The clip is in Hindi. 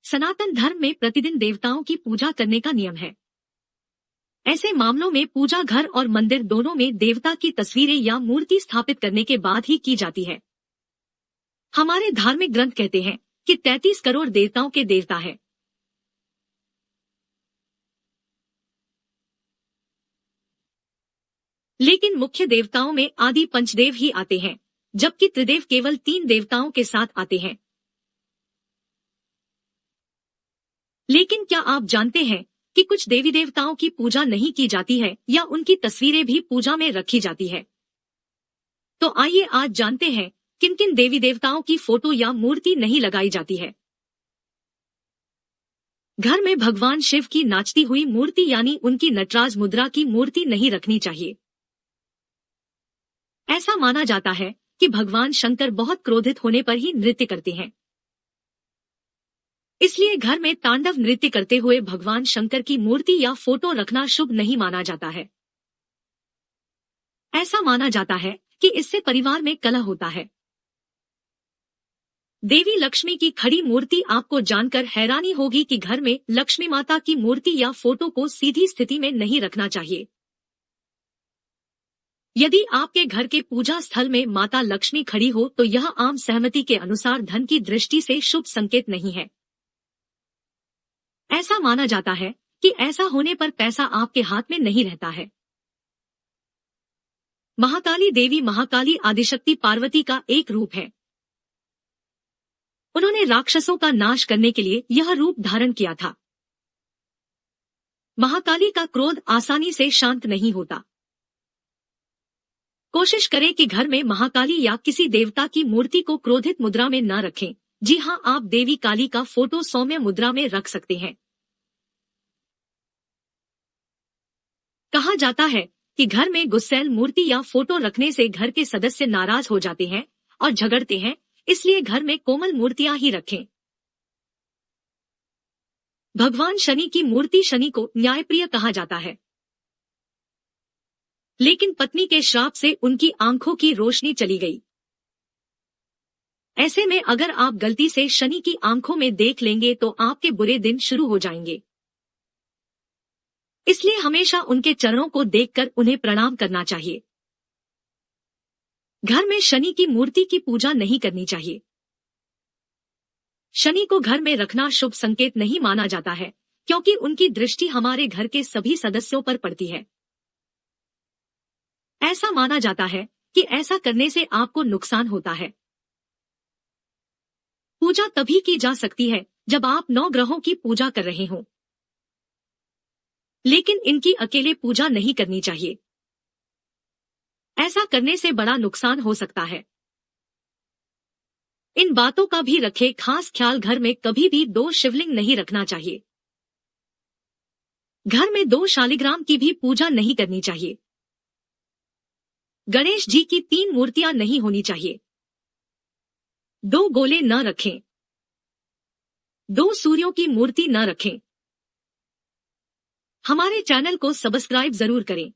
सनातन धर्म में प्रतिदिन देवताओं की पूजा करने का नियम है। ऐसे मामलों में पूजा घर और मंदिर दोनों में देवता की तस्वीरें या मूर्ति स्थापित करने के बाद ही की जाती है। हमारे धार्मिक ग्रंथ कहते हैं कि 33 करोड़ देवताओं के देवता है। लेकिन मुख्य देवताओं में आदि पंचदेव ही आते हैं, जबकि त्रिदेव केवल 3 देवताओं के साथ आते हैं। लेकिन क्या आप जानते हैं कि कुछ देवी देवताओं की पूजा नहीं की जाती है या उनकी तस्वीरें भी पूजा में रखी जाती है? तो आइए आज जानते हैं किन किन देवी देवताओं की फोटो या मूर्ति नहीं लगाई जाती है। घर में भगवान शिव की नाचती हुई मूर्ति यानी उनकी नटराज मुद्रा की मूर्ति नहीं रखनी चाहिए। ऐसा माना जाता है कि भगवान शंकर बहुत क्रोधित होने पर ही नृत्य करते हैं। इसलिए घर में तांडव नृत्य करते हुए भगवान शंकर की मूर्ति या फोटो रखना शुभ नहीं माना जाता है। ऐसा माना जाता है कि इससे परिवार में कलह होता है। देवी लक्ष्मी की खड़ी मूर्ति आपको जानकर हैरानी होगी कि घर में लक्ष्मी माता की मूर्ति या फोटो को सीधी स्थिति में नहीं रखना चाहिए। यदि आपके घर के पूजा स्थल में माता लक्ष्मी खड़ी हो तो यह आम सहमति के अनुसार धन की दृष्टि से शुभ संकेत नहीं है। ऐसा माना जाता है कि ऐसा होने पर पैसा आपके हाथ में नहीं रहता है। महाकाली देवी महाकाली आदिशक्ति पार्वती का एक रूप है। उन्होंने राक्षसों का नाश करने के लिए यह रूप धारण किया था। महाकाली का क्रोध आसानी से शांत नहीं होता। कोशिश करें कि घर में महाकाली या किसी देवता की मूर्ति को क्रोधित मुद्रा में न रखें। जी हां, आप देवी काली का फोटो सौम्य मुद्रा में रख सकते हैं। कहा जाता है कि घर में गुस्सैल मूर्ति या फोटो रखने से घर के सदस्य नाराज हो जाते हैं और झगड़ते हैं, इसलिए घर में कोमल मूर्तियां ही रखें। भगवान शनि की मूर्ति शनि को न्यायप्रिय कहा जाता है, लेकिन पत्नी के श्राप से उनकी आंखों की रोशनी चली गई। ऐसे में अगर आप गलती से शनि की आंखों में देख लेंगे तो आपके बुरे दिन शुरू हो जाएंगे। इसलिए हमेशा उनके चरणों को देखकर उन्हें प्रणाम करना चाहिए। घर में शनि की मूर्ति की पूजा नहीं करनी चाहिए। शनि को घर में रखना शुभ संकेत नहीं माना जाता है, क्योंकि उनकी दृष्टि हमारे घर के सभी सदस्यों पर पड़ती है। ऐसा माना जाता है कि ऐसा करने से आपको नुकसान होता है। पूजा तभी की जा सकती है जब आप 9 ग्रहों की पूजा कर रहे हों, लेकिन इनकी अकेले पूजा नहीं करनी चाहिए। ऐसा करने से बड़ा नुकसान हो सकता है। इन बातों का भी रखें खास ख्याल। घर में कभी भी 2 शिवलिंग नहीं रखना चाहिए। घर में 2 शालिग्राम की भी पूजा नहीं करनी चाहिए। गणेश जी की 3 मूर्तियां नहीं होनी चाहिए। 2 गोले न रखें। 2 सूर्यों की मूर्ति न रखें। हमारे चैनल को सब्सक्राइब जरूर करें।